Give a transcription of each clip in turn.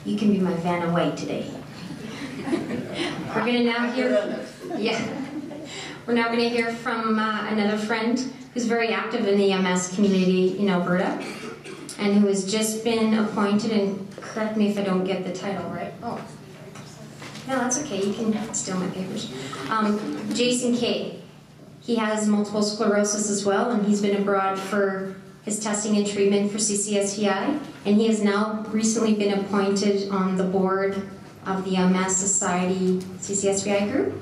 You can be my Vanna White today. We're going to now hear, we're now going to hear from another friend who's very active in the MS community in Alberta, and who has just been appointed, and correct me if I don't get the title right. Oh, no, that's okay, you can steal my papers. Jason Kaye. He has multiple sclerosis as well, and he's been abroad for his testing and treatment for CCSVI, and he has now recently been appointed on the board of the MS Society CCSVI group.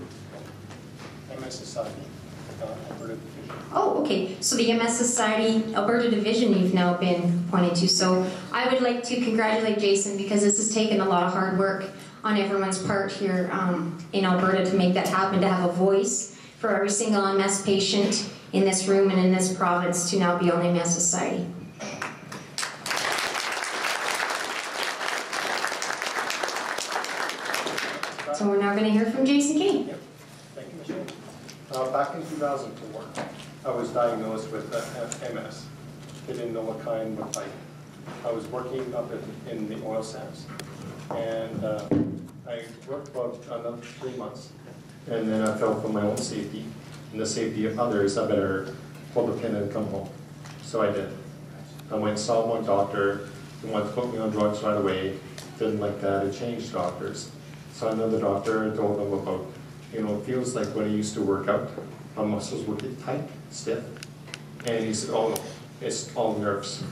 MS Society, Alberta Division. Oh, okay. So the MS Society Alberta Division you've now been appointed to. So I would like to congratulate Jason, because this has taken a lot of hard work on everyone's part here in Alberta to make that happen, to have a voice for every single MS patient in this room and in this province to now be on the MS Society. So we're now going to hear from Jason Kaye. Yep. Thank you, Michelle. Back in 2004, I was diagnosed with MS. They didn't know what kind, what type. I was working up in the oil sands, and I worked about another 3 months, and then I felt for my own safety and the safety of others, I better pull the pin and come home. So I did. I went and saw one doctor who wanted to put me on drugs right away. Didn't like that. I changed doctors. So another doctor told him about, it feels like when I used to work out, my muscles would get tight, stiff. And he said, oh, no, it's all nerves.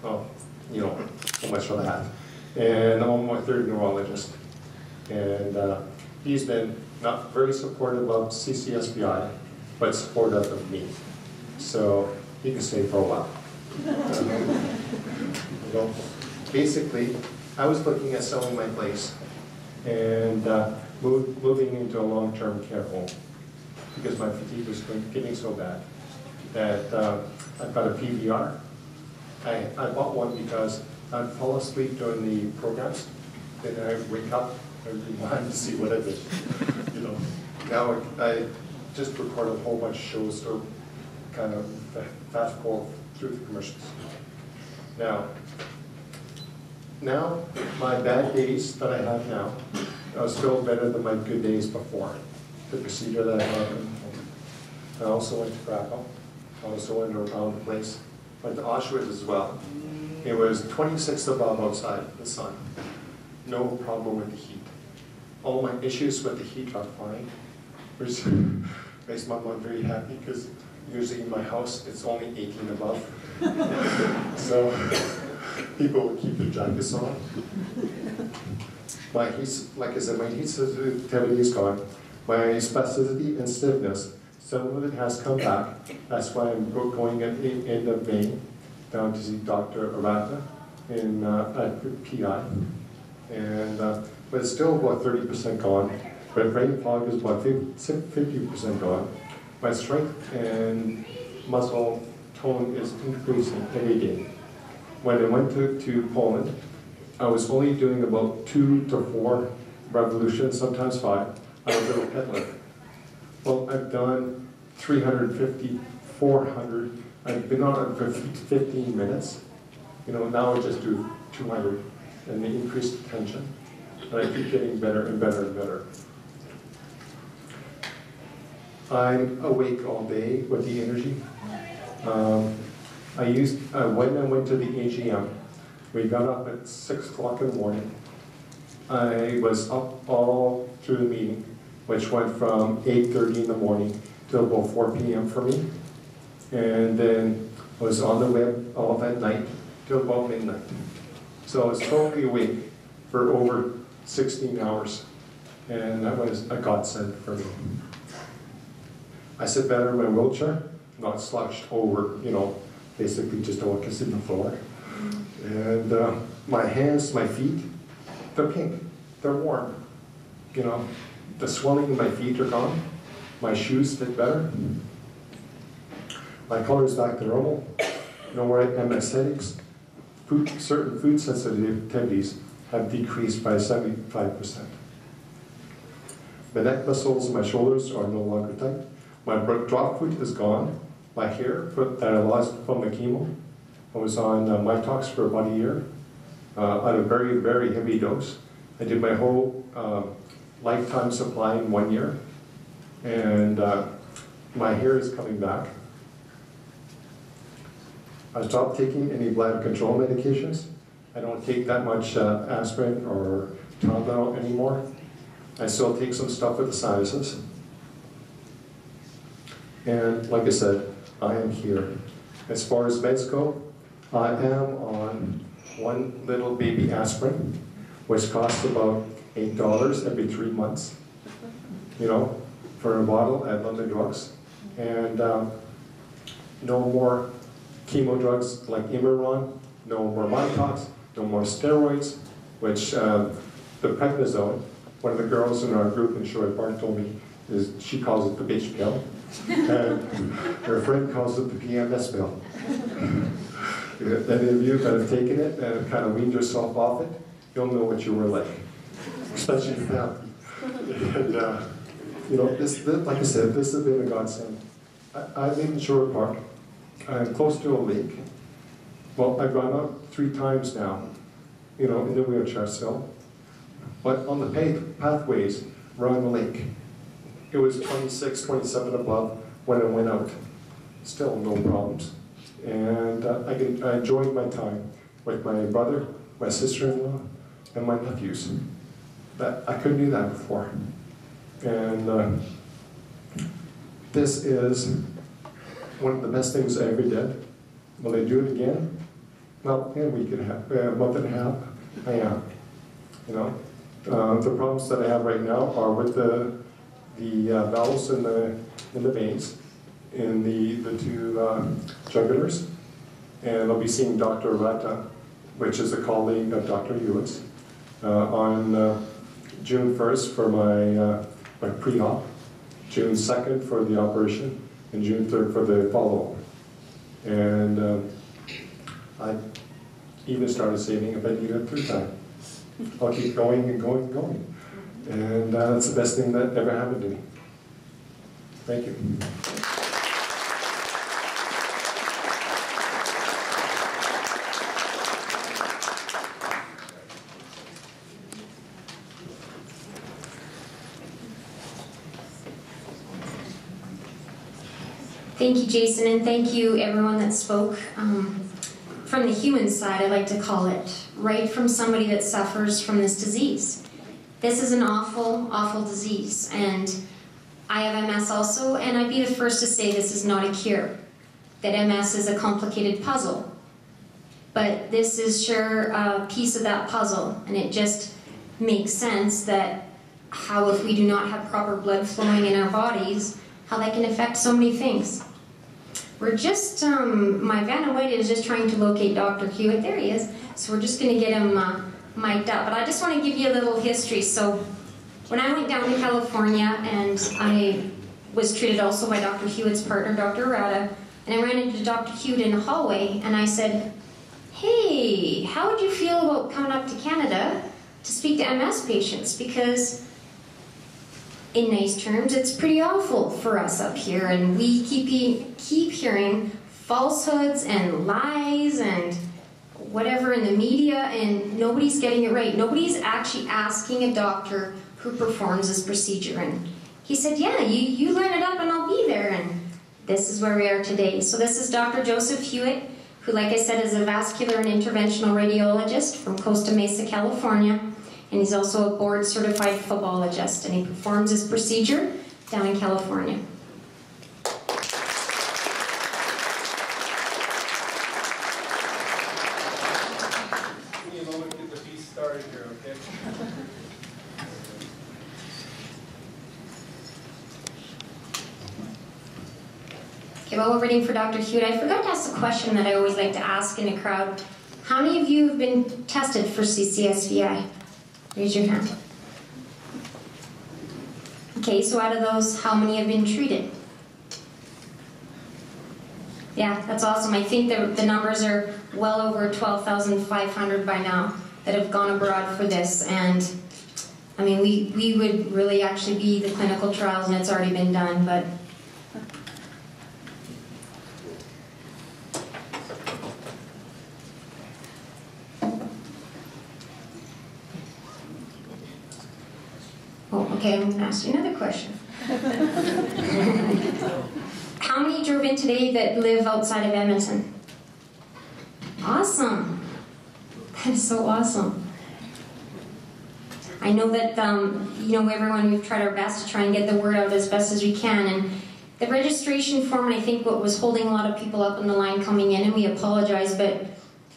Oh, so much for that. And I'm my third neurologist. And he's been not very supportive of CCSVI, but supportive of me. So he can stay for a while. Basically, I was looking at selling my place and moving into a long-term care home, because my fatigue was getting so bad that I've got a PVR. I bought one because I'd fall asleep during the programs, and then I'd wake up and wanted to see what I did. Now I just record a whole bunch of shows to kind of fast forward through the commercials. Now, my bad days that I have now are still better than my good days before the procedure that I had. I also went to Krakow. I also went around the place. Went to Auschwitz as well. It was 26 above outside, the sun. No problem with the heat. All my issues with the heat are fine, which makes my mom very happy, because usually in my house it's only 18 above. So people would keep their jackets on. Like I said, my heat sensitivity is gone. My spasticity and stiffness, some of it has come back. That's why I'm going at the end of May down to see Dr. Arata at PI. And, but it's still about 30% gone. But brain fog is about 50% gone. My strength and muscle tone is increasing every day. When I went to Poland, I was only doing about 2 to 4 revolutions, sometimes 5, on a little pet lift. Well, I've done 350, 400. I've been on it for 15 minutes. Now I just do 200, and the increased tension. And I keep getting better and better and better. I'm awake all day with the energy. When I went to the AGM, we got up at 6 o'clock in the morning. I was up all through the meeting, which went from 8:30 in the morning till about 4 p.m. for me. And then I was on the web all that night till about midnight. So I was totally awake for over 16 hours. And that was a godsend for me. I sit better in my wheelchair, not slouched over, basically just don't want to sit on the floor. And my hands, my feet, they're pink, they're warm. The swelling in my feet are gone. My shoes fit better. My color is back to normal. Where I have aesthetics, certain food sensitivities have decreased by 75%. The neck muscles in my shoulders are no longer tight. My drop foot is gone. My hair that I lost from the chemo. I was on Mytox for about a year. at a very, very heavy dose. I did my whole lifetime supply in 1 year, and my hair is coming back. I stopped taking any bladder control medications. I don't take that much aspirin or Tylenol anymore. I still take some stuff for the sinuses. And like I said, I am here. As far as meds go, I am on one little baby aspirin, which costs about $8 every 3 months, you know, for a bottle at London Drugs. And no more chemo drugs like Imuron, no more Botox, no more steroids, which the prednisone, one of the girls in our group in Shore Park told me, is she calls it the bitch pill, and her friend calls it the PMS pill. Any of you that have taken it and kind of weaned yourself off it, you'll know what you were like, especially your family. And you know, this, like I said, this has been a godsend. I live in Shore Park. I'm close to a lake. Well, I've gone out 3 times now, you know, in the wheelchair still. But on the pathways around the lake, it was 26, 27 above when I went out. Still no problems. And I enjoyed my time with my brother, my sister-in-law, and my nephews. I couldn't do that before. And this is one of the best things I ever did. Will I do it again? Well, in a week and a half, a month and a half, I am. You know, the problems that I have right now are with the valves in the veins in the 2 jugulars, and I'll be seeing Dr. Rata, which is a colleague of Dr. Hewitt's, on June 1st for my pre-op, June 2nd for the operation, and June 3rd for the follow-up. And I even started saving if I need it 3 times. I'll keep going and going and going. And that's the best thing that ever happened to me. Thank you. Thank you, Jason, and thank you everyone that spoke. From the human side, I like to call it, right from somebody that suffers from this disease. This is an awful, awful disease, and I have MS also, and I'd be the first to say this is not a cure, that MS is a complicated puzzle. But this is sure a piece of that puzzle, and it just makes sense that how if we do not have proper blood flowing in our bodies, how that can affect so many things. We're just, my Vanna White is just trying to locate Dr. Hewitt. There he is. So we're just going to get him mic'd up. But I just want to give you a little history. So when I went down to California, and I was treated also by Dr. Hewitt's partner, Dr. Arata, and I ran into Dr. Hewitt in the hallway, and I said, hey, how would you feel about coming up to Canada to speak to MS patients? Because in nice terms, it's pretty awful for us up here, and we keep hearing falsehoods and lies and whatever in the media, and nobody's getting it right. Nobody's actually asking a doctor who performs this procedure. And he said, yeah, you line it up and I'll be there. And this is where we are today. So this is Dr. Joseph Hewitt, who, like I said, is a vascular and interventional radiologist from Costa Mesa, California. And he's also a board-certified phlebologist, and he performs this procedure down in California. Give me a moment to get the piece started here, okay? Okay, while we're waiting for Dr. Hewitt, I forgot to ask a question that I always like to ask in a crowd. How many of you have been tested for CCSVI? Raise your hand. Okay, so out of those, how many have been treated? Yeah, that's awesome. I think the numbers are well over 12,500 by now that have gone abroad for this. And I mean, we would really actually be the clinical trials, and it's already been done, but Oh, okay, I'm gonna ask you another question. How many drove in today that live outside of Edmonton? Awesome. That is so awesome. I know that, everyone, we've tried our best to try and get the word out as best as we can. And the registration form, and I think what was holding a lot of people up in the line coming in, and we apologize, but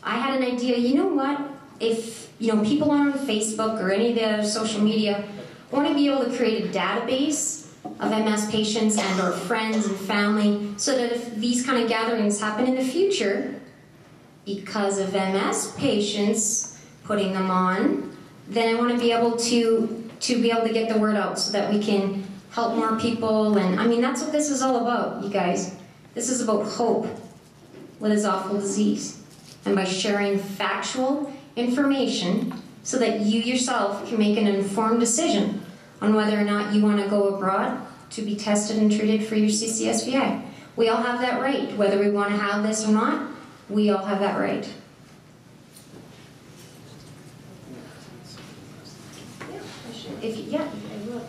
I had an idea, you know what? If, people on Facebook or any of the other social media want to be able to create a database of MS patients and or friends and family, so that if these kind of gatherings happen in the future, because of MS patients putting them on, then I want to be able to get the word out so that we can help more people. And I mean, that's what this is all about, you guys. This is about hope with this awful disease. And by sharing factual information so that you yourself can make an informed decision on whether or not you want to go abroad to be tested and treated for your CCSVI. We all have that right, whether we want to have this or not. We all have that right. I will.